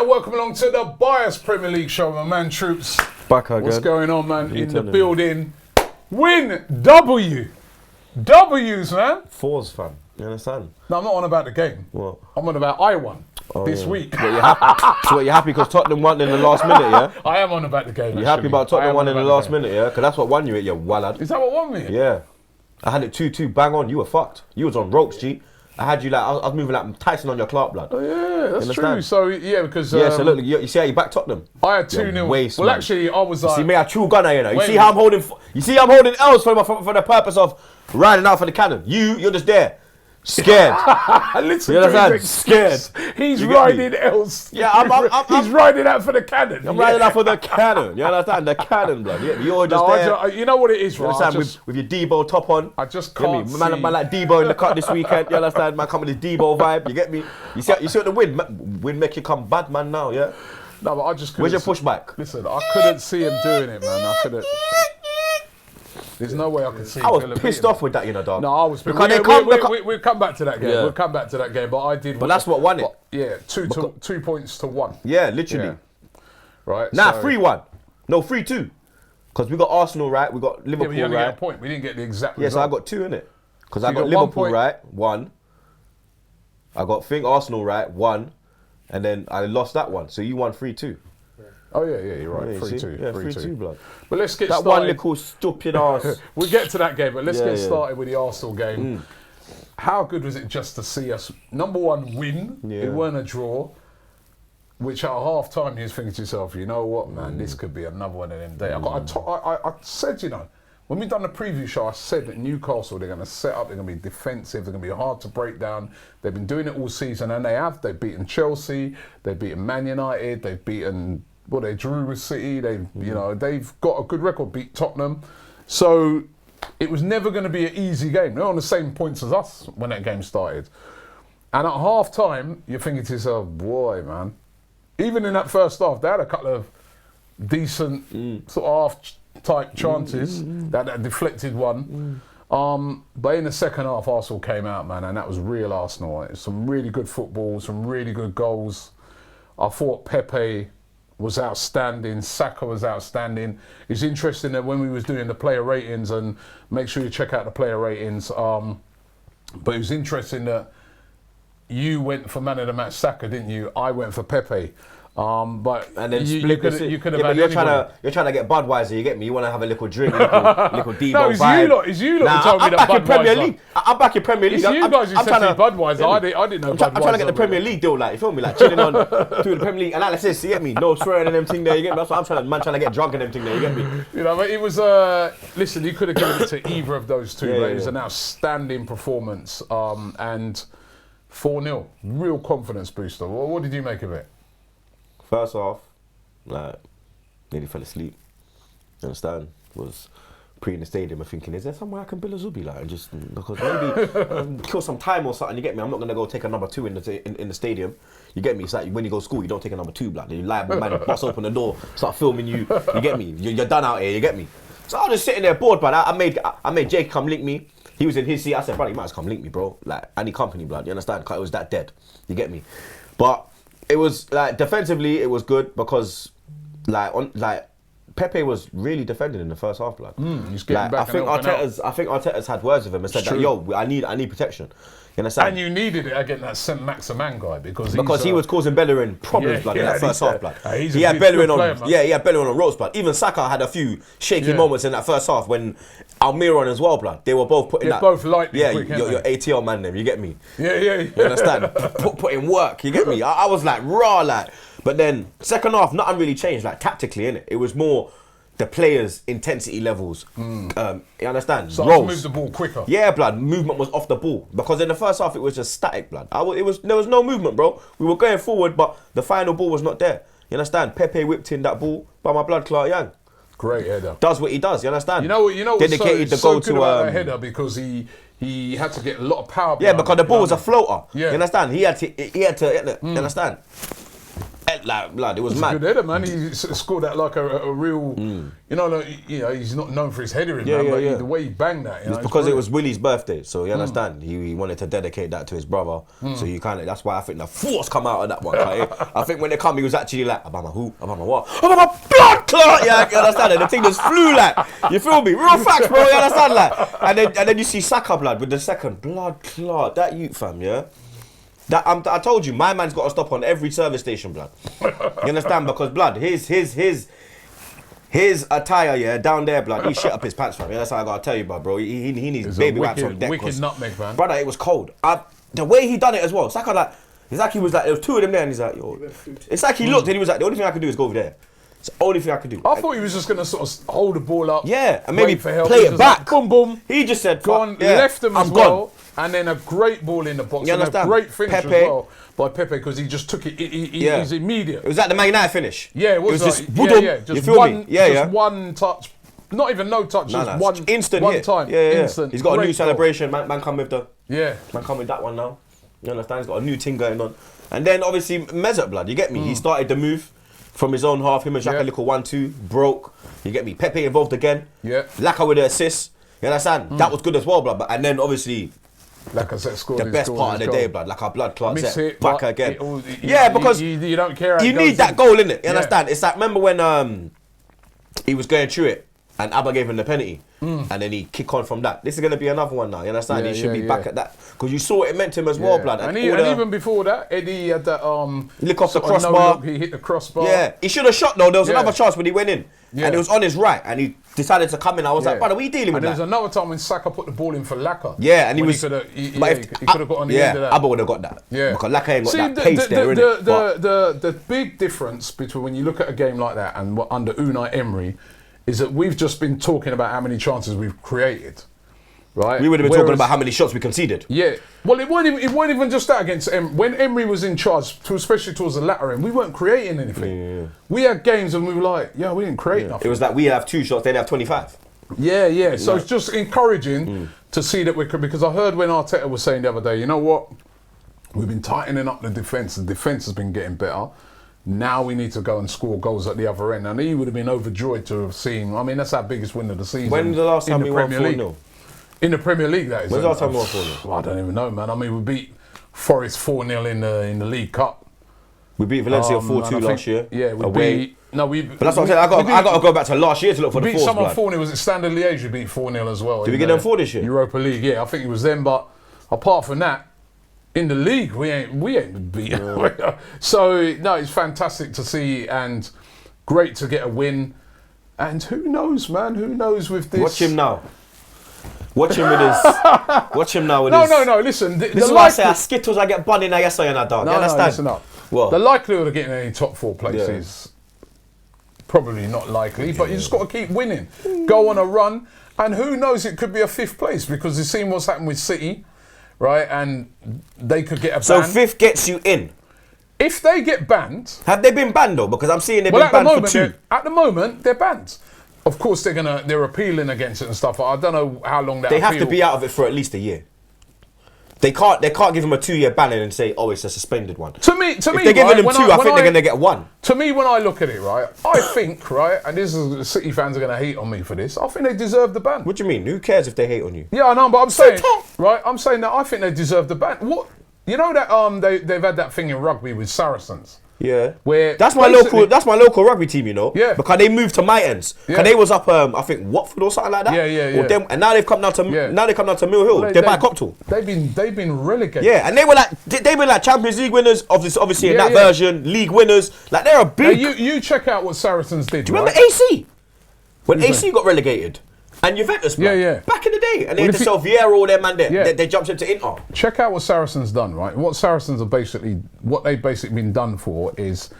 Yeah, welcome along to the Bias Premier League show, my man Troopz. Back again. What's going on, man? In the building. Win W. W's, man. Fours, fam. You understand? No, I'm not on about the game. What? I'm on about I won this week. But you're happy? So you're happy because Tottenham won in the last minute, yeah? I am on about the game. You're happy about Tottenham won in the last minute, yeah? Because that's what won you, you wallad. Is that what won me? Yeah. I had it 2-2, bang on. You were fucked. You was on ropes, G. I had you like, I was moving like Tyson on your Clark, blood. Oh, yeah, that's true. So, yeah, because... yeah, so look, you see how you back Tottenham? I had 2-0. Well, man. Actually, I was like... You see me, a true gunner, you know. You see how I'm holding... You see how I'm holding L's for the purpose of riding out for the cannon. You're just there. Scared. Listen, you understand? Scared. He's riding else. Yeah, he's riding out for the cannon. I'm riding out for the cannon. You understand? The cannon, blood. You're just there. You know what it is, right? You understand? With your Debo top on. I just can't see. Man like Debo in the cut this weekend. You understand? Man, come with this Debo vibe. You get me? You see what the win make you come bad, man, now, yeah? No, but I just couldn't. Where's your pushback? Listen, I couldn't see him doing it, man. I couldn't. There's no way I could see. I was pissed off with that, you know, dog. No, I was. We'll come back to that game. Yeah. We'll come back to that game. But I did. But that's what won it. Yeah, 2 points to 1. Yeah, literally. Yeah. Right. Nah, 3-1. No, 3-2. Because we got Arsenal right, we got Liverpool yeah, we only right. Get a point. We didn't get the exact. Yeah, result. so I got 2 innit. Because I got Liverpool right, 1. I got Arsenal right, 1, and then I lost that one. So you won 3-2. Oh yeah, you're right. 3-2. Yeah, 3-2, blood. But let's get that started. One little stupid ass. We'll get to that game, but let's get started with the Arsenal game. How good was it just to see us, number one, win? Yeah. It weren't a draw. Which at half time you was thinking to yourself, you know what, man, this could be another one of them days. I said, you know, when we done the preview show, I said that Newcastle, they're going to set up, they're going to be defensive, they're going to be hard to break down. They've been doing it all season, and they have. They've beaten Chelsea, they've beaten Man United, they've beaten. Well, they drew with City. They've got a good record. Beat Tottenham, so it was never going to be an easy game. They're on the same points as us when that game started. And at half time, you're thinking to yourself, "Boy, man." Even in that first half, they had a couple of decent sort of half-type chances. That deflected one. But in the second half, Arsenal came out, man, and that was real Arsenal. It was some really good football, some really good goals. I thought Pepe was outstanding, Saka was outstanding. It's interesting that when we was doing the player ratings, and make sure you check out the player ratings, but it was interesting that you went for man of the match Saka, didn't you? I went for Pepe. But and then you could have had you're trying to get Budweiser, you get me? You want to have a little drink, little Debo no, it's you lot who told me that Budweiser. Premier League. I'm back in Premier League. It's you guys who said to me Budweiser. I didn't know Budweiser. I'm trying to get the Premier League deal, like, you feel me? Like, chilling on through the Premier League analysis, you get me? No swearing and them thing there, you get me? That's what I'm trying to get drunk and them thing there, you get me? You know, but it was, listen, you could have given it to either of those two, but it was an outstanding performance, and 4-0, real confidence booster. What did you make of it? First off, like, nearly fell asleep. You understand? Was pre in the stadium and thinking, is there somewhere I can build a Zubi, like, and just because maybe kill some time or something. You get me? I'm not gonna go take a number 2 in the stadium. You get me? It's like when you go to school, you don't take a number 2, blood. You liable man, bust open the door, start filming you. You get me? You're done out here. You get me? So I was just sitting there bored, but I made Jake come link me. He was in his seat. I said, brother, you might as well come link me, bro. Like, I need company, blood. You understand? Cause it was that dead. You get me? But it was like defensively, it was good because like Pepe was really defending in the first half, blood. He's getting back. I think Arteta's had words with him and said that, yo, I need protection. You understand? And you needed it against that Saint-Maximin guy because he was causing Bellerin problems, blood, in that first half, blood. He had Bellerin on ropes, blood. Even Saka had a few shaky moments in that first half when Almiron as well, blood. They were both putting that. Both lightning quick, your ATL man them, you get me? Yeah. You understand? Put in work, you get me? I was like raw, like. But then second half, nothing really changed, like tactically, innit? It was more the players' intensity levels. You understand? So to move the ball quicker. Yeah, blood. Movement was off the ball because in the first half it was just static, blood. There was no movement, bro. We were going forward, but the final ball was not there. You understand? Pepe whipped in that ball by my blood clot Young. Great header. Does what he does. You understand? You know. Dedicated the so goal good to about that header because he had to get a lot of power. Yeah, because the ball was a floater. Yeah. You understand? He had to. You understand? like blood. It was He's mad. a good header, man. He scored that like a real, you know, like, he's not known for his headering, man, but the way he banged that, it's because it was Willie's birthday, so you understand. He wanted to dedicate that to his brother, so you kind of. That's why I think the force come out of that one. I think when they come, he was actually like, about my who, about my what, about my blood clot. Yeah, you understand? And the thing just flew like, you feel me? Real facts, bro. You understand? Like, and then you see Saka blood with the second blood clot. That youth fam, yeah. That I told you, my man's got to stop on every service station, blood. You understand? Because blood, his attire, yeah, down there, blood, he shit up his pants, fam. Yeah, that's how I gotta tell you, bro. He needs baby wipes on deck. Wicked nutmeg, man. Brother, it was cold. The way he done it as well, it's like there was two of them there, and he's like, yo. It's like he looked and he was like, the only thing I can do is go over there. It's the only thing I could do. I thought he was just gonna sort of hold the ball up, and maybe for help. play it back. Like, boom, boom. He just said, gone, left him as well. And then a great ball in the box. You and understand? A great finish Pepe. as well by Pepe because he just took it. He's immediate. It was like the Man United finish. Yeah, it was like, just boodum. Just you feel one, me? Yeah, just one touch. Not even no touch. Just one instant one hit. time. Yeah. Instant. He's got a new goal. celebration. Man come with the. Yeah. Man come with that one now. You understand? He's got a new thing going on. And then obviously Mesut, blood. You get me? He started the move from his own half. Him and Xhaka little 1-2 broke. You get me? Pepe involved again. Yeah. Laka with the assist. You understand? That was good as well, blood. But and then obviously. Like I said, the best part of the day, blood, like our blood clot set, back again. Because you don't care. You need that goal, innit? You understand? It's like, remember when he was going through it and Abba gave him the penalty and then he kick on from that. This is going to be another one now, you understand? He should be back at that. Because you saw what it meant to him as well, blood. And even before that, Eddie had that lick off the crossbar. He hit the crossbar. Yeah, he should have shot though. There was another chance when he went in. Yeah. And it was on his right and he decided to come in. I was like, brother, what are you dealing with? And there was another time when Saka put the ball in for Laka. Yeah, and he could have got on the end of that. Abba would have got that. Yeah. Because Laka ain't got that pace there, innit? The big difference between when you look at a game like that and under Unai Emery is that we've just been talking about how many chances we've created. Right? We would have been talking about how many shots we conceded. Yeah. Well, it weren't even just that against Emery. When Emery was in charge, especially towards the latter end, we weren't creating anything. Yeah. We had games and we were like, we didn't create nothing. It was like we have 2 shots, they'd have 25. Yeah. So it's just encouraging to see that because I heard when Arteta was saying the other day, you know what? We've been tightening up the defence. The defence has been getting better. Now we need to go and score goals at the other end. And he would have been overjoyed to have seen. I mean, that's our biggest win of the season. When was the last time we won 4-0? In the Premier League, that is. When's the last time we won 4-0? I don't even know, man. I mean, we beat Forest 4-0 in the League Cup. We beat Valencia 4-2 last year. Yeah, we beat. No, we. But that's what I'm saying. I got to go back to last year to look for the fours. Beat someone 4-0. Was it Standard Liège? We beat 4-0 as well. Did we get them 4 this year? Europa League. Yeah, I think it was them. But apart from that, in the league, we ain't beat. Yeah. So no, it's fantastic to see and great to get a win. And who knows, man? Who knows with this? Watch him now. Watch him with his. Watch him now with his. No. Listen, this is why I say, Skittles, I get bunny now. Yes, I am, dog. You understand? No, listen up. What? The likelihood of getting any top 4 places probably not likely, but you just got to keep winning. Go on a run, and who knows? It could be a 5th place because you've seen what's happened with City, right? And they could get a ban. So 5th gets you in. If they get banned, have they been banned though? Because I'm seeing they've been banned for 2. At the moment, they're banned. Of course, they're appealing against it and stuff. I don't know how long that. They have to be out of it for at least a year. They can't give them a 2-year ban and say, oh, it's a suspended one. To me, if they're giving them 2, I think they're going to get 1. To me, when I look at it, right, I think, right, and this is City fans are going to hate on me for this. I think they deserve the ban. What do you mean? Who cares if they hate on you? Yeah, I know, but I'm saying, right, I'm saying that I think they deserve the ban. What? You know that they've had that thing in rugby with Saracens. Yeah, where that's my local rugby team, you know. Yeah, because they moved to my ends. Because they was up, I think Watford or something like that. Yeah. And now they've come down to Mill Hill. They're by Coptal. They've been relegated. Yeah, and they were like Champions League winners, obviously in that version, league winners. Like they're a big. Now you check out what Saracens did. Do you remember AC? When AC got relegated. And Juventus, man. Back in the day. And they had to sell Vieira, all their man there. Yeah. They jumped into Inter. Check out what Saracens done, right? What they've basically been done for is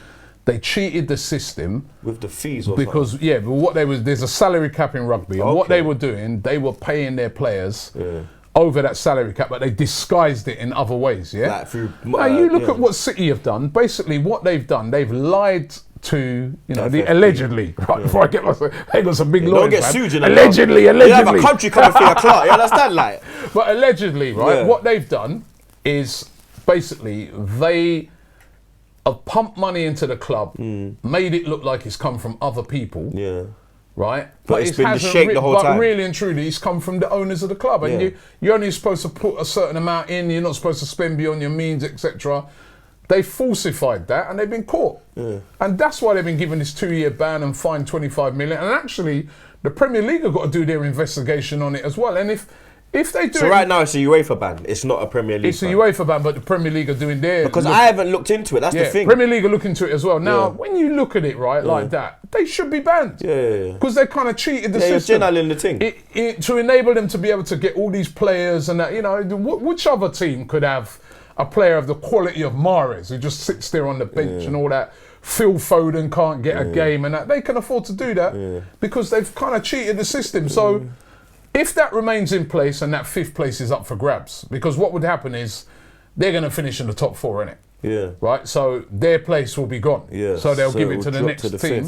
they cheated the system. With the fees or because, something. but there's a salary cap in rugby. And what they were doing, they were paying their players over that salary cap, but they disguised it in other ways, Like through, now, you look at what City have done. Basically, what they've done, they've lied to, the allegedly, right, before I get myself, they got some big lawyers, don't get sued, allegedly. You have a country coming for your clout, you understand, like? But allegedly, right, what they've done is basically they have pumped money into the club, made it look like it's come from other people. Yeah. Right? But it's been the shake the whole time. But really and truly, it's come from the owners of the club. And you're only supposed to put a certain amount in, you're not supposed to spend beyond your means, etc. They falsified that and they've been caught. Yeah. And that's why they've been given this 2-year ban and fined 25 million. And actually, the Premier League have got to do their investigation on it as well. And if they do so right now it's a UEFA ban, it's not a Premier League ban. It's a UEFA ban, but the Premier League are doing theirs. Because I haven't looked into it, that's the thing. Premier League are looking into it as well. Now, when you look at it, right, like that, they should be banned. Yeah. Because they kind of cheated the system. Yeah, you're the thing. To enable them to be able to get all these players and that, you know, which other team could have a player of the quality of Mahrez who just sits there on the bench and all that? Phil Foden can't get a game and that. They can afford to do that because they've kind of cheated the system. So if that remains in place and that 5th place is up for grabs, because what would happen is they're going to finish in the top 4, innit? Yeah. Right? So their place will be gone. Yeah. So they'll give it to the next team.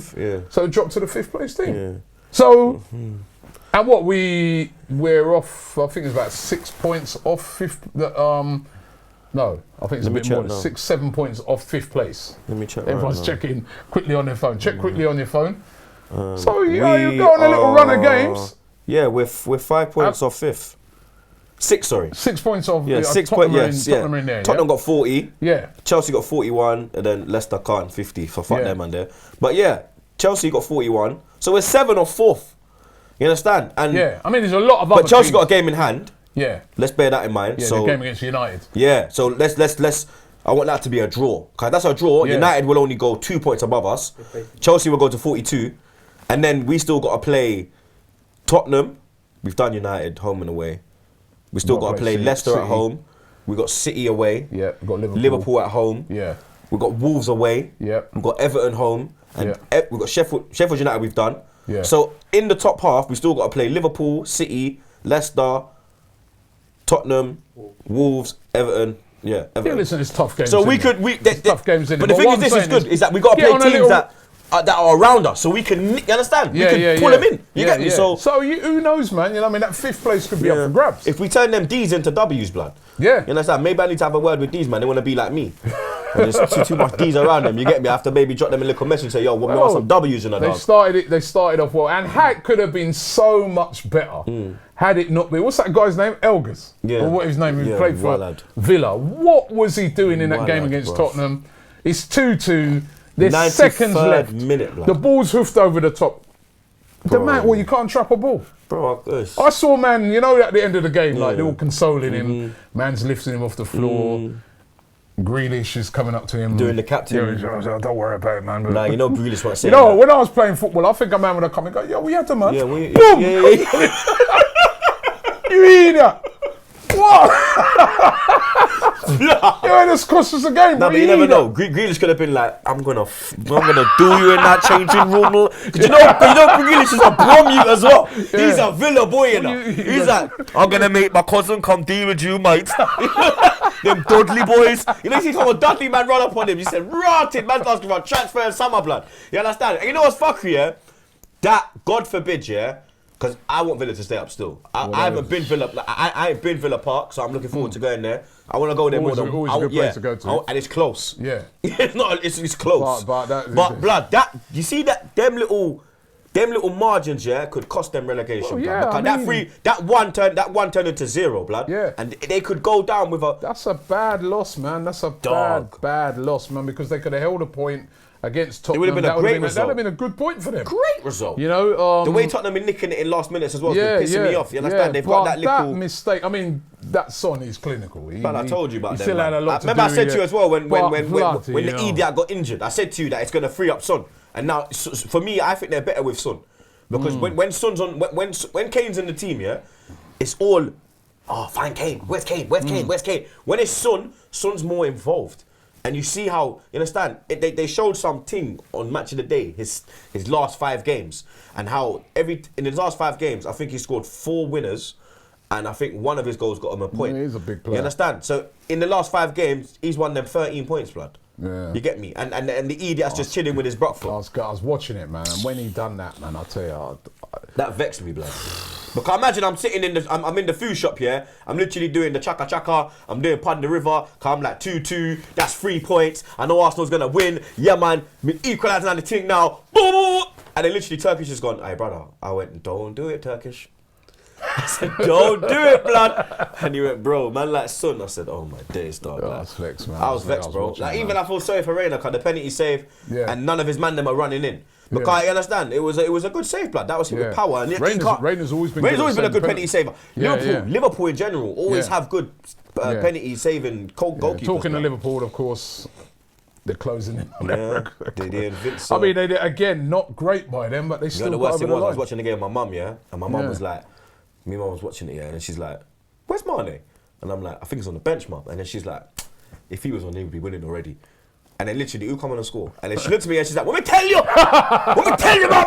So drop to the 5th place team. Yeah. So, and what we're off, I think it's about 6 points off 5th. No, I think it's a bit more than 6, 7 points off 5th place. Let me check. Everyone's checking quickly on their phone. Check quickly on your phone. So you go on a little run of games. Yeah, we're 5 points off 5th. 6, sorry. 6 points off. Yeah, 6 points. Yes, Tottenham in there. Tottenham got 40. Yeah. Chelsea got 41, and then Leicester can't 50 for fuck them man there. But yeah, Chelsea got 41, so we're 7 off 4th. You understand? And I mean, there's a lot of other. But Chelsea teams. got a game in hand. Yeah. Let's bear that in mind. Yeah, so the game against United. Yeah. So let's. I want that to be a draw. Cause that's a draw. Yeah. United will only go 2 points above us. Chelsea will go to 42, and then we still got to play Tottenham. We've done United home and away. We still got to play Leicester at home. We got City away. Yeah. We got Liverpool at home. Yeah. We got Wolves away. Yeah. We got Everton home, and we got Sheffield United. We've done. Yeah. So in the top half, we still got to play Liverpool, City, Leicester, Tottenham, Wolves, Everton. Yeah, Everton. Yeah, listen, it's tough games. So tough games in it. But the thing is, this is good, is that we got to play teams that are around us, so we can, you understand? We can pull them in. You get me? So who knows, man? You know, I mean, that 5th place could be up for grabs. If we turn them D's into W's, blood. Yeah. You understand? Maybe I need to have a word with these, man. They want to be like me. And there's too much D's around them. You get me? I have to maybe drop them a little message and say, yo, we want some W's in the dog. They started off well, and Hack could have been so much better had it not been. What's that guy's name? Elgas. Yeah. Or what his name? He played for Villa. What was he doing in that game against Tottenham? It's 2-2. There's seconds left. The ball's hoofed over the top. The man, you can't trap a ball. Bro, I saw man, you know, at the end of the game, like they're all consoling him. Man's lifting him off the floor. Grealish is coming up to him. Doing the captain. Don't worry about it, man. Nah, you know Grealish won't say that. You know, when I was playing football, I think a man would have come and go, yo, we had to, man. Yeah, boom! You idiot! What? Yeah, this cost us a game. No, but you never know. Grealish could have been like, I'm gonna do you in that changing room. You know, Grealish is a Bromute as well. Yeah. He's a Villa boy, you know. He's like, I'm gonna make my cousin come deal with you, mate. Them Dudley boys. You know, you see some Dudley man run up on him. You said, rotted, man's asking for a transfer and summer blood. You understand? And you know what's fuckery, yeah? That, God forbid, yeah? Because I want Villa to stay up still. I haven't been Villa. I ain't been Villa Park, so I'm looking forward to going there. I want to go there more than always a good place to go to. And it's close. Yeah, it's close. But blood, that you see that them little margins, yeah, could cost them relegation. Well, that one turned into 0, blood. Yeah, and they could go down with a. That's a bad loss, man. That's a bad loss, man. Because they could have held a point against Tottenham. It would have been a great result. That would have been a good point for them. Great result. You know, the way Tottenham been nicking it in last minutes as well has been pissing me off. You understand? They've got that little mistake. I mean, that Son is clinical. But I told you about that. Remember, I said to you as well when the idiot got injured. I said to you that it's going to free up Son. And now, for me, I think they're better with Son because when Son's on, when Kane's in the team, yeah, it's all, find Kane. Where's Kane? Where's Kane? When it's Son's more involved. And you see how, you understand, they showed something on Match of the Day, his last 5 games, and how in his last 5 games, I think he scored 4 winners, and I think one of his goals got him a point. Yeah, he's a big player. You understand? So in the last 5 games, he's won them 13 points, blood. Yeah. You get me? And the idiot's just chilling with his Brockfoot. I was watching it, man, and when he done that, man, I tell you, That vexed me, blood. Because imagine I'm sitting in I'm in the food shop, yeah? I'm literally doing the chaka, I'm doing Pun the River, I'm like 2-2, that's 3 points. I know Arsenal's gonna win. Yeah, man, we're equalising on the thing now. Boom! And then literally Turkish has gone, hey, brother. I went, don't do it, Turkish. I said, don't do it, blood. And he went, bro, man, like son. I said, oh my days, dog. I was vexed, man. I was vexed, bro. Like, even I feel sorry for Reina, because the penalty save, and none of his man them are running in. Because I understand, it was a good save, blood. That was him with power. And Reina's always been a good penalty saver. Liverpool in general always have good penalty saving goalkeepers. Talking to Liverpool, of course, they're closing in on they Vince, I mean, they again, not great by them, but they still got over the line. I was watching the game with my mum, and my mum was like, me and mum was watching it, and she's like, where's Mane? And I'm like, I think he's on the bench, mum. And then she's like, if he was on, he would be winning already. And then literally, who come on and score? And then she looked at me and she's like, let me tell you about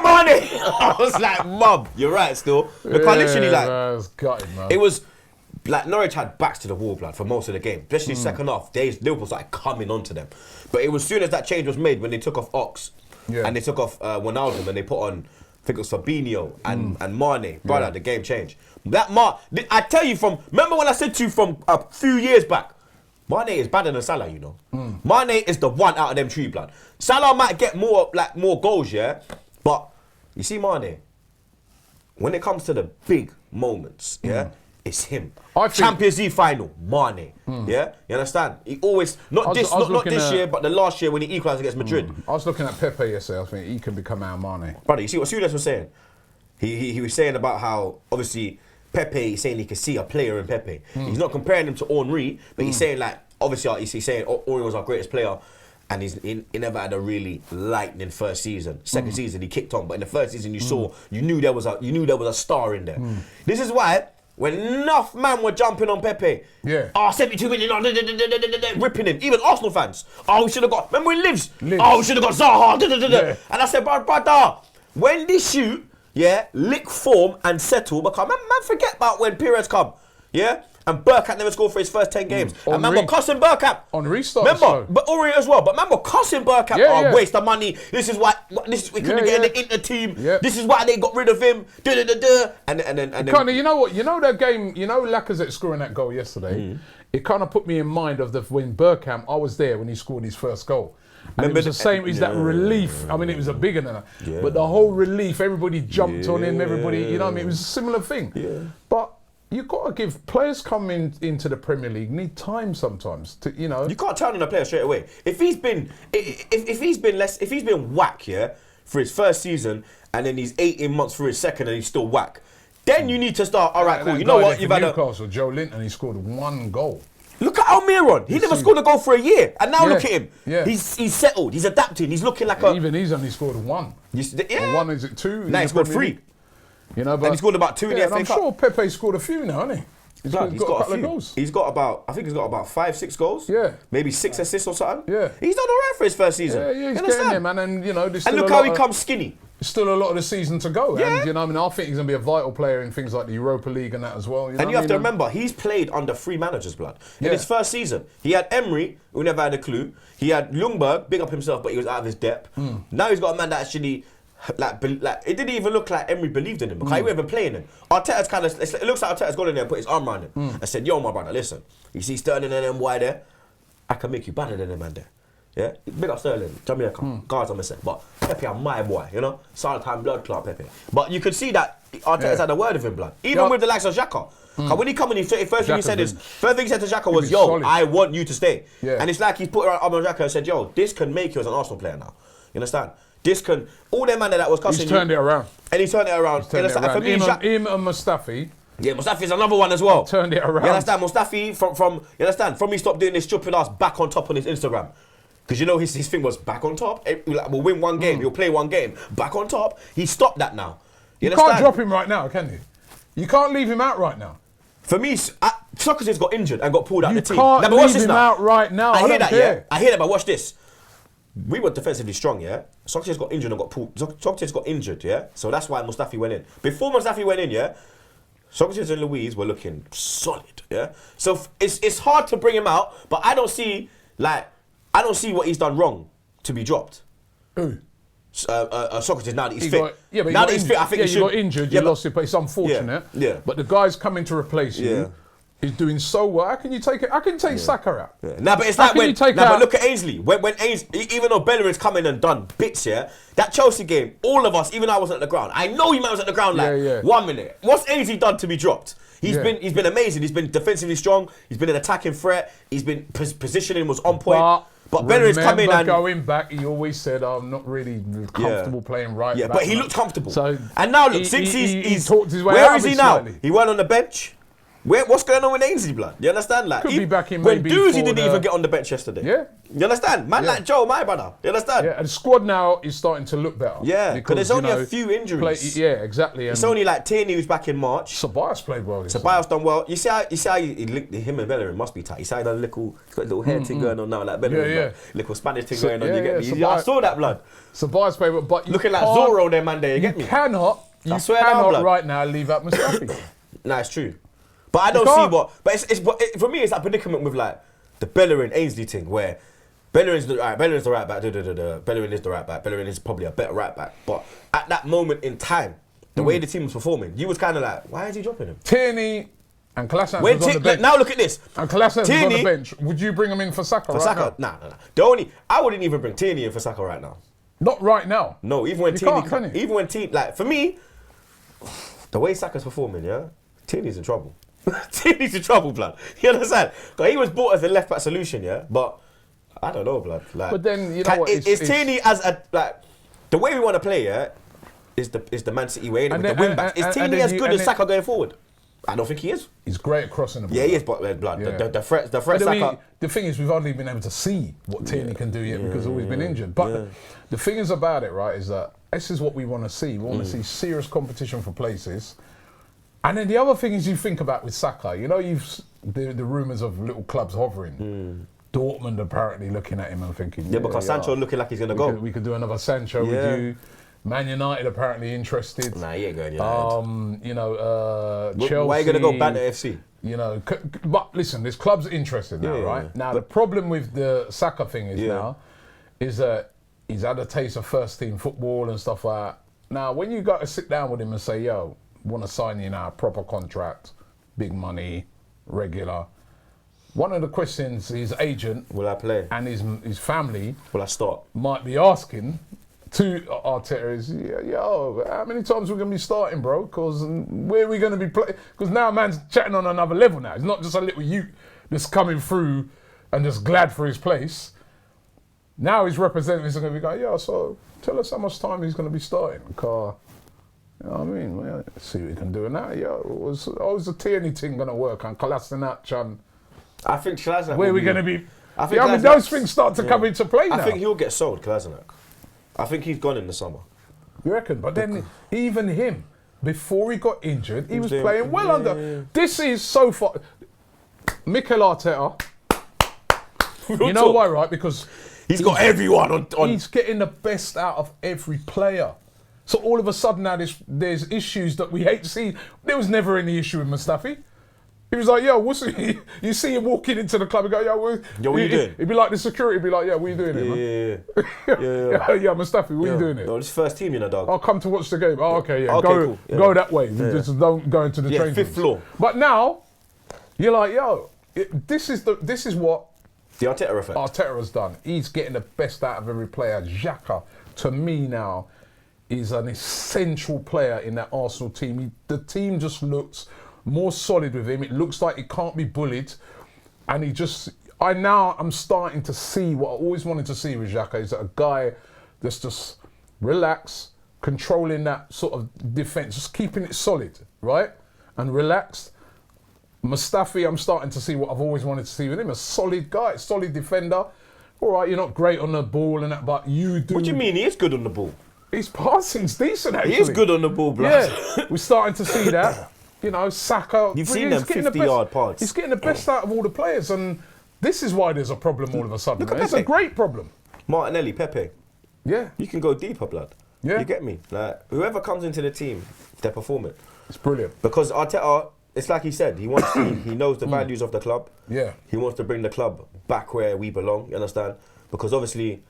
Mane. I was like, mum, you're right still. Because literally, like, it was gutted, man. It was, like, Norwich had backs to the wall, blood, for most of the game. Especially second half. Liverpool started coming onto them. But it was as soon as that change was made, when they took off Ox, and they took off Wijnaldum, and they put on, I think it was Fabinho and Mane. Brother, the game changed. I tell you remember when I said to you from a few years back, Mane is better than Salah, you know. Mane is the one out of them three, blood. Salah might get more goals, yeah, but you see Mane, when it comes to the big moments, it's him. Champions League final, Mane. Yeah, you understand? He always not this year, but the last year when he equalised against Madrid. I was looking at Pepe yesterday. I think he can become our Mane. Brother, you see what Sudas was saying? He was saying about how obviously Pepe, he's saying he can see a player in Pepe. He's not comparing him to Henry, but he's saying like obviously he's saying Henry was our greatest player. And he never had a really lightning first season. Second season he kicked on, but in the first season you knew there was a star in there. This is why when enough man were jumping on Pepe, 72 million, ripping him. Even Arsenal fans. Oh, we should have got. Remember when Lives? Oh, we should have got Zaha. And I said, brother, when this shoot, lick form and settle, because man forget about when Pires come, and Bergkamp never scored for his first 10 games. And man were cussing Bergkamp. On restart. Remember, but Ori as well. But man were cussing Bergkamp. Waste of money. This is why we couldn't get in the inter team. This is why they got rid of him. And then kind of, you know what? You know that game. You know Lacazette scoring that goal yesterday. It kind of put me in mind of when Bergkamp. I was there when he scored his first goal. And it was the same, it was that relief. I mean, it was a bigger than that. But the whole relief, everybody jumped on him, everybody, you know what I mean? It was a similar thing. But you've got to give players coming into the Premier League need time sometimes to, you know. You can't turn on a player straight away. If he's been whack, for his first season, and then he's 18 months for his second and he's still whack, then you need to start, all right, cool, you know what, you've had Newcastle, Joe Linton, he scored 1 goal. Look at Almiron. He never scored a goal for a year. And now look at him. He's settled. He's adapting. He's looking like Even he's only scored 1. Or 1, is it 2? No, he scored 3. You know, but and he scored about 2 in the FA Cup. I'm sure Pepe scored a few now, hasn't he? He's got a couple of goals. He's got about 5-6 goals. Yeah. Maybe 6 assists or something. Yeah. He's done all right for his first season. Yeah, he's getting there, man. And, you know, and look how he comes skinny. Still a lot of the season to go. Yeah. And, you know, I mean, I think he's going to be a vital player in things like the Europa League and that as well. You know and you have to remember, he's played under 3 managers, blood. In his first season, he had Emery, who never had a clue. He had Ljungberg, big up himself, but he was out of his depth. Now he's got a man that actually... Like it didn't even look like Emery believed in him because he wasn't even playing him. Arteta's kind of, it looks like Arteta's gone in there and put his arm around him and said, yo, my brother, listen, you see Sterling and them wide there? I can make you better than them man there. Yeah? Big up Sterling, Jamaica, guards on myself. But Pepe, I'm my boy, you know? Solid-time blood clot, Pepe. But you could see that Arteta's had a word of him, blood. Even with the likes of Xhaka. When he come in, first thing he said to Xhaka was, yo, solid. I want you to stay. And it's like he put arm on Xhaka and said, yo, this can make you as an Arsenal player now. You understand? This can, all them man that was cussing. He's turned it around. And he's turned it around. For me, him and Mustafi. Yeah, Mustafi's another one as well. Turned it around. You understand? Mustafi, you understand? From he stopped doing this stupid ass back on top on his Instagram. Because you know his thing was back on top. We'll win 1 game, he'll play 1 game. Back on top. He stopped that now. You can't drop him right now, can you? You can't leave him out right now. For me, Socrates got injured and got pulled out of the team. You can't leave him out right now. I hear that, yeah. I hear that, but watch this. We were defensively strong, yeah? Socrates got injured and got pulled. Socrates got injured, yeah? So that's why Mustafi went in. Before Mustafi went in, yeah? Socrates and Louise were looking solid, yeah? So it's hard to bring him out, but I don't see, like, I don't see what he's done wrong to be dropped. Who? Socrates, now that he's fit. But now that he's fit, I think he should. You got injured, you lost it, but it's unfortunate. Yeah. But the guy's coming to replace you. He's doing so well. How can you take it? I can take Saka out. Yeah. Nah, but it's like when. But look at Ainsley. When Ainsley, even though Bellerin's come in and done bits, that Chelsea game, all of us, even though I wasn't at the ground, I know he was at the ground 1 minute. What's Ainsley done to be dropped? He's been amazing. He's been defensively strong. He's been an attacking threat. He's been positioning was on point. But Bellerin's come in and going back, he always said, "I'm not really comfortable playing right." Yeah, back, but he looked comfortable. So and now look, since he's talked his way where out is he of it now? slightly. He went on the bench. What's going on with Ainsley, blood? You understand? Like, Could be back in when maybe Doozy for didn't even get on the bench yesterday. Yeah. You understand? Man like Joe, my brother. You understand? Yeah, and the squad now is starting to look better. Yeah, because there's only a few injuries. Exactly. It's only like Tierney who's back in March. Ceballos played well. Ceballos done well. You see how he linked him and Bellerin must be tight. You see how he's got a little hair thing going on now, like Bellerin. Like, little Spanish thing going on. You get me? I saw that, blood. Ceballos played well, but looking like Zorro there, man. You get me? You cannot right now leave out Mustafi. Nah, it's true. But I don't see what. But for me, it's that predicament with like the Bellerin Ainsley thing where Bellerin's the right back. Bellerin is the right back. Bellerin is probably a better right back. But at that moment in time, the way the team was performing, you was kind of like, why is he dropping him? Tierney and Kolasinac was on the bench. Now look at this. And Kolasinac was on the bench. Would you bring him in for Saka right now? Nah. I wouldn't even bring Tierney in for Saka right now. Not right now. No, even when Tierney, like for me, the way Saka's performing, Tierney's in trouble. Tierney's in trouble, blood. You understand? Because he was bought as a left back solution, but I don't know, blood. Like, but then you know what? Is Tierney as a the way we want to play? Is the Man City way with the wing backs? Is Tierney as good as Saka going forward? I don't think he is. He's great at crossing the ball. Yeah, he is, but blood. Yeah. The threat Saka. The thing is, we've hardly been able to see what Tierney can do yet because he's always been injured. But the thing is about it, right, is that this is what we want to see. We want to see serious competition for places. And then the other thing is you think about with Saka, you know, the rumours of little clubs hovering. Dortmund apparently looking at him and thinking... Yeah, because Sancho looking like he's going to go. We could do another Sancho with you. Man United apparently interested. Nah, he ain't going United. You know, Chelsea... Why are you going to go Banter FC? You know, but listen, this club's interested now, right? Now, the problem with the Saka thing is that he's had a taste of first team football and stuff like that. Now, when you got to sit down with him and say, yo, want to sign you now, proper contract, big money, regular. One of the questions his agent will I play and his family will I start might be asking to Arteta is, yo, how many times we're going to be starting, bro? Because where are we going to be playing? Because now man's chatting on another level now. It's not just a little youth that's coming through and just glad for his place. Now his representatives are going to be going, yo, so tell us how much time he's going to be starting. Because, you know what I mean? Well, let's see what we can do now. Was the Tierney thing going to work? And Kolasinac and... I think Kolasinac... Where are we going to be... I mean, those things start to come into play now. I think he'll get sold, Kolasinac. I think he's gone in the summer. You reckon? But then even him, before he got injured, he was playing well under... This is so far... Mikel Arteta... You know why, right? Because... He's got everyone on... He's getting the best out of every player. So all of a sudden now there's issues that we hate to see. There was never any issue with Mustafi. He was like, yo, you see him walking into the club and go, yo, what are you doing? He'd be like, the security would be like, yeah, what are you doing here, man? Yeah, Mustafi, what are you doing here? No, this first team, you know, dog. I'll come to watch the game. Oh, okay, yeah. Okay, cool. Go that way. Yeah. Just don't go into the training fifth floor. But now, you're like, yo, this is what the Arteta effect. Arteta has done. He's getting the best out of every player. Xhaka, to me now, is an essential player in that Arsenal team. The team just looks more solid with him. It looks like it can't be bullied. And I'm starting to see what I always wanted to see with Xhaka, is a guy that's just relaxed, controlling that sort of defence, just keeping it solid, right? And relaxed. Mustafi, I'm starting to see what I've always wanted to see with him, a solid guy, a solid defender. All right, you're not great on the ball and that, but you do... What do you mean? He is good on the ball. His passing's decent, actually. He is good on the ball, bro. Yeah, we're starting to see that. You know, Saka... You've seen them 50-yard parts. He's getting the best out of all the players, and this is why there's a problem all of a sudden. Look at it's a great problem. Martinelli, Pepe. Yeah. You can go deeper, blood. Yeah. You get me? Like, whoever comes into the team, they're performing. It's brilliant. Because Arteta, it's like he said, he wants, he knows the values of the club. Yeah. He wants to bring the club back where we belong, you understand? Because obviously,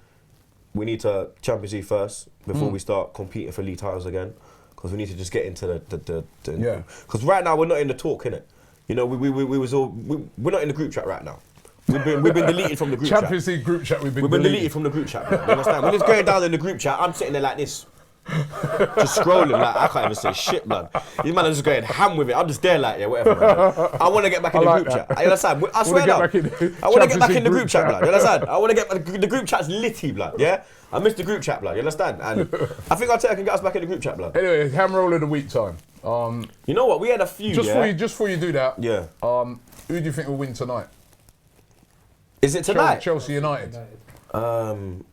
we need to Champions League first before we start competing for league titles again. Because we need to just get into the yeah. Because right now, we're not in the talk, innit? You know, we're not in the group chat right now. We've been deleted from the group Champions chat. League group chat, we've been deleted from the group chat, man. You understand? When it's going down in the group chat, I'm sitting there like this. Just scrolling, like, I can't even say shit, man. These man are just going ham with it. I'm just there like, yeah, whatever, man. I want to get back in the group chat. You understand? I swear now. I want to get back in the group chat, blood. You understand? I want to get the group chat's litty, blood, yeah? I missed the group chat, blood. You understand? And I think Arteta can get us back in the group chat, blood. Anyway, ham roll of the week time. You know what? We had a few, just before you do that, yeah. Who do you think will win tonight? Is it tonight? Chelsea United. I'm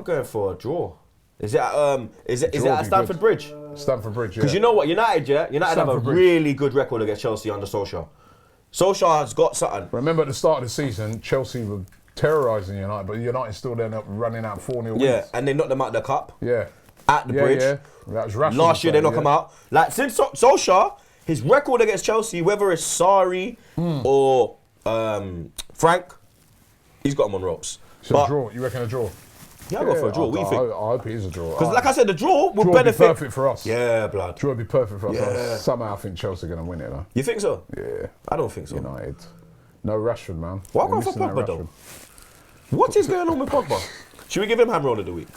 going for a draw. Is it at Stamford Bridge? Stamford Bridge, yeah. Because you know what, United have a Bridge. really good record against Chelsea under Solskjaer. Solskjaer has got something. Remember at the start of the season, Chelsea were terrorising United, but United still then up running out 4-0 wins. Yeah, and they knocked them out of the cup. Yeah. At the Bridge. Yeah. That was Rashford. Last year they knocked them out. Like, since Solskjaer, his record against Chelsea, whether it's Sarri or Frank, he's got them on ropes. So a draw, you reckon a draw? Yeah, I'll go for a draw. What do you think? I hope it is a draw. Because like I said, the draw will benefit. Draw would be perfect for us. Yeah, blood. Draw would be perfect for us. Yeah. Somehow I think Chelsea are going to win it, though. You think so? Yeah. I don't think so. United. No Rashford, man. Why go for Pogba, though? What is going on with Pogba? Should we give him ham roll of the week?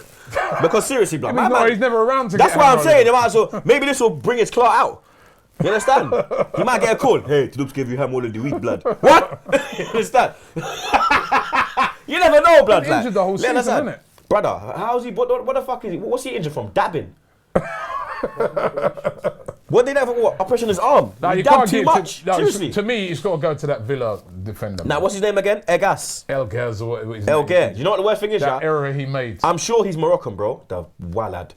Because seriously, blood, he's never around to that's get why I'm saying, they might as well, maybe this will bring his clout out. You understand? He might get a call. Hey, Troopz gave you ham roll of the week, blood. What? You understand? You never know, blood. He's injured the whole season, isn't it? Brother, how's he? What the fuck is he? What's he injured from? Dabbing. What did he have? What? Operation his arm? No, he dabbed too much. Seriously. To me, he's got to go to that Villa defender. Now, what's his name again? Egas. Elgas or what his El name Gher. You know what the worst thing is, that error he made. I'm sure he's Moroccan, bro. The walad.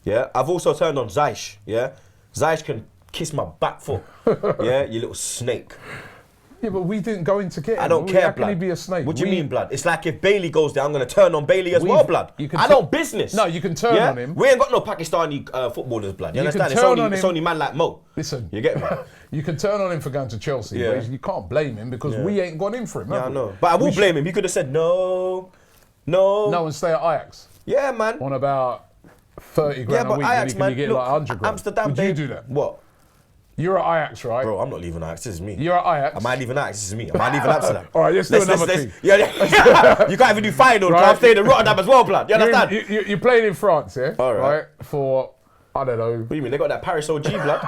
Yeah. I've also turned on Ziyech. Yeah. Ziyech can kiss my back foot. Yeah, you little snake. Yeah, but we didn't go in to get him. I don't care, How blood. can he be a snake? What do you mean, blood? It's like if Bailey goes there, I'm going to turn on Bailey as well, blood. I don't business. No, you can turn on him. We ain't got no Pakistani footballers, blood. You understand? It's only man like Mo. Listen. You get me? You can turn on him for going to Chelsea, but you can't blame him because we ain't gone in for him. Yeah, I know. But I will blame him. He could have said no, and stay at Ajax. Yeah, man. On about 30 grand a week, Ajax, and he can get like 100 grand. Amsterdam, Would you do that? What? You're at Ajax, right? Bro, I'm not leaving Ajax. This is me. You're at Ajax. Am I leaving Ajax? This is me. Am I leaving Amsterdam? All right, let's do another team. Yeah. You can't even do final. Right. I'm staying in Rotterdam as well, blood. You understand? You're playing in France, yeah? All right. For, I don't know. What do you mean? They got that Paris OG, blood.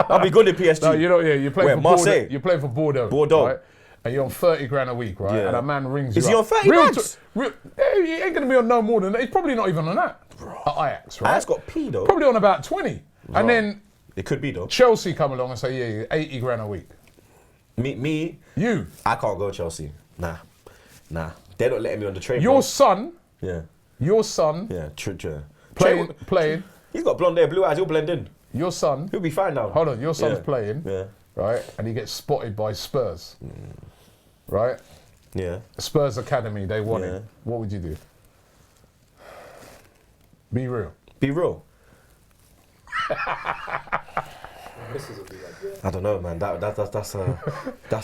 I'll be good in PSG. No, you know, you're playing for Marseille. Bordeaux. You're playing for Bordeaux. Bordeaux. Right? And you're on 30 grand a week, right? Yeah. And a man rings you Is he on 30 grand? He ain't going to be on no more than that. He's probably not even on that. At Ajax, right? Ajax got P, though. Probably on about 20. Bro. And then... It could be, though. Chelsea come along and say, yeah, 80 grand a week. Me? You? I can't go Chelsea. Nah. They're not letting me on the train. Your son? Yeah. Your son? Yeah, Playing. He's got blonde hair, blue eyes, he'll blend in. Your son? He'll be fine now. Hold on, your son's playing. Yeah. Right? And he gets spotted by Spurs. Right? Yeah. Spurs Academy, they want him. What would you do? Be real. Be real. I don't know, man. That's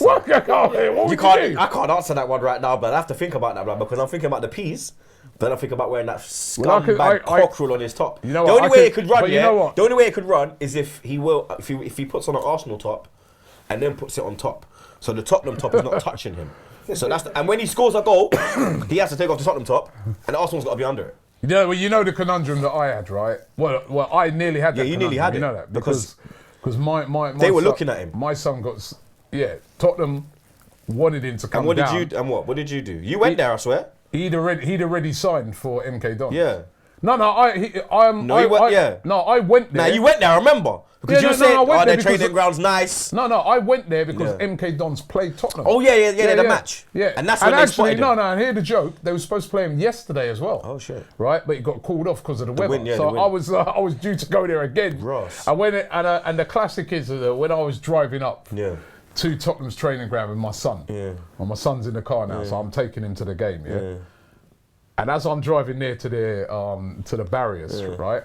what? You can't. I can't answer that one right now, but I have to think about that, because I'm thinking about the P's. Then I think about wearing that scumbag cockerel on his top. You know the what? only way it could run, you know what? The only way it could run is if he puts on an Arsenal top, and then puts it on top. So the Tottenham top is not touching him. So and when he scores a goal, he has to take off the Tottenham top, and the Arsenal's got to be under it. You know the conundrum that I had, right? Well, I nearly had that. Yeah, you nearly had it. You know that because my they were looking at him. My son got Tottenham wanted him to come down. What did you do? You went there, I swear. He'd already signed for MK Dons. Yeah. No, I went there. Now you went there, I remember. Because you were saying, their training ground's nice. No, I went there because MK Dons played Tottenham. Oh, yeah, the match. Yeah. And that's when they spotted him. and hear the joke, they were supposed to play him yesterday as well. Oh, shit. Right? But he got called off because of the weather. Wind, so I was due to go there again. Ross. I went and the classic is when I was driving up to Tottenham's training ground with my son. Yeah. And my son's in the car now, so I'm taking him to the game, And as I'm driving near to the barriers, right?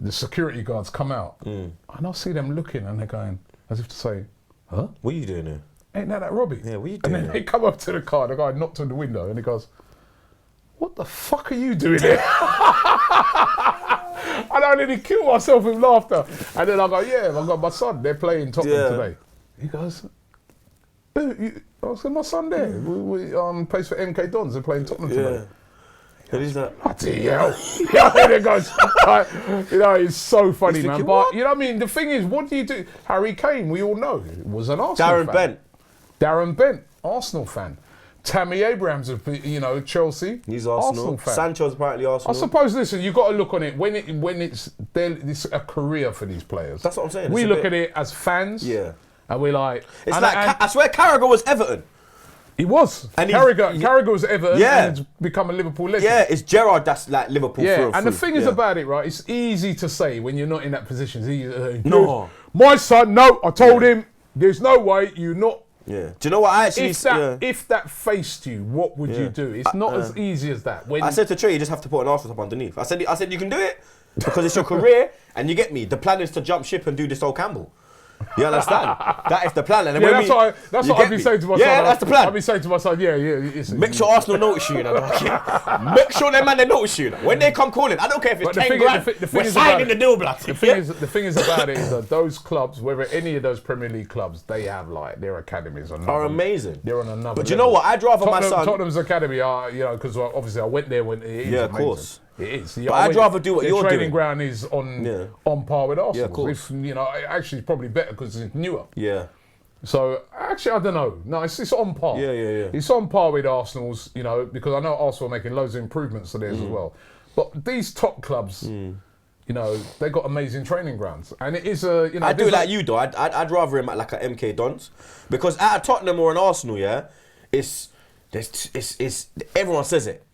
The security guards come out, and I see them looking, and they're going as if to say, huh? What are you doing here? Ain't that Robbie? Yeah, what are you doing And then here? they come up to the car, the guy knocked on the window and he goes, what the fuck are you doing here? And I nearly killed myself with laughter. And then I go, yeah, I've got my son, they're playing Tottenham today. He goes, I said, my son there, we plays for MK Dons, they're playing Tottenham today. And he's like, bloody hell. And it goes, you know, it's so funny, man. But, you know what I mean? The thing is, what do you do? Harry Kane, we all know, was an Arsenal fan. Darren Bent, Arsenal fan. Tammy Abrahams, you know, Chelsea. He's Arsenal fan. Sancho's apparently Arsenal. I suppose, listen, you've got to look on it when it's a career for these players. That's what I'm saying. We look at it as fans. Yeah. And we're like... It's like, I swear Carragher was Everton. He was. Carragher was Everton and he's become a Liverpool legend. Yeah, it's Gerrard that's like Liverpool through. And the thing is about it, right, it's easy to say when you're not in that position. It's easy, no. My son, no, I told him, there's no way you're not... Yeah. Do you know what I actually... If that faced you, what would you do? It's not as easy as that. When I said to Trey, you just have to put an Arsenal top underneath. I said you can do it because it's your career and you get me. The plan is to jump ship and do this old Campbell. You understand? That is the plan. And then that's what I've been saying to my son. Yeah, that's the plan. I've been saying to my son, make sure Arsenal notice you, Make sure them man they notice you. When they come calling, I don't care if it's 10 grand. We're signing the deal, blood. The thing is about it is that those clubs, whether any of those Premier League clubs, they have like their academies are amazing. They're on another. But you know what? I'd rather my son. Tottenham's academy are, you know, because obviously I went there when it is. Yeah, of course. It is. But I'd rather do what you're doing. The training ground is on par with Arsenal. Yeah, of course. You know, actually, it's probably better because it's newer. Yeah. So actually, I don't know. No, it's on par. Yeah. It's on par with Arsenal's. You know, because I know Arsenal are making loads of improvements to theirs as well. But these top clubs, you know, they got amazing training grounds, and it is a. You know, I do like you though. I'd rather him at like an MK Dons because at a Tottenham or an Arsenal, it's everyone says it.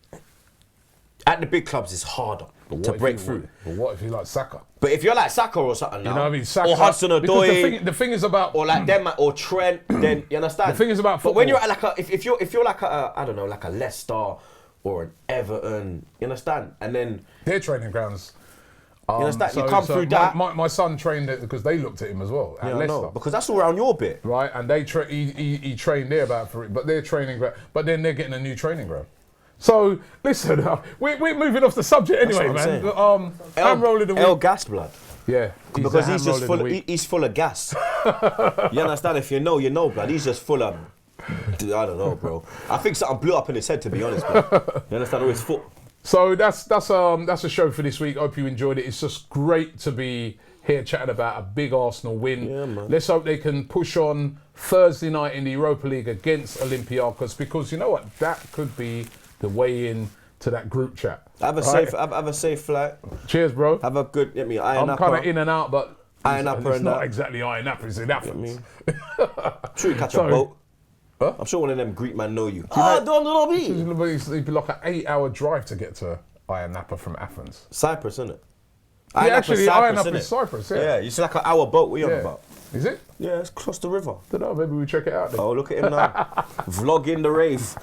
At the big clubs, it's harder to break through. But what if you like Saka? But if you're like Saka or something now, you know what I mean? Saka, or Hudson-Odoi, the thing is about, or like them, or Trent, then you understand. The thing is about football. But when you're at like if you're like I don't know, like a Leicester or an Everton, you understand? And then their training grounds. You understand? You come through that. My son trained it because they looked at him as well at Leicester. No, because that's all around your bit, right? And he trained there but their training ground. But then they're getting a new training ground. So listen, we're moving off the subject anyway, man. Rolling the El Gas blood. Yeah, because he's full of gas. You understand? If you know, blood. He's just full of. I don't know, bro. I think something blew up in his head, to be honest, bro. You understand? Or his foot. So that's a show for this week. Hope you enjoyed it. It's just great to be here chatting about a big Arsenal win. Yeah, man. Let's hope they can push on Thursday night in the Europa League against Olympiacos, because you know what, that could be the way in to that group chat. Have a safe flight. Cheers, bro. Have a good. I'm kind of in and out, but it's not exactly Iron Napa. It's in Athens. I'm sure you catch a boat. Huh? I'm sure one of them Greek man know you. Don't know me. It'd be like an 8-hour drive to get to Iron Napa from Athens. Cyprus, isn't it? Iron Napa is Cyprus. Yeah, it's like an hour boat. What are you on about? Is it? Yeah, it's across the river. Don't know. Maybe we check it out then. Oh, look at him now, vlogging the rave.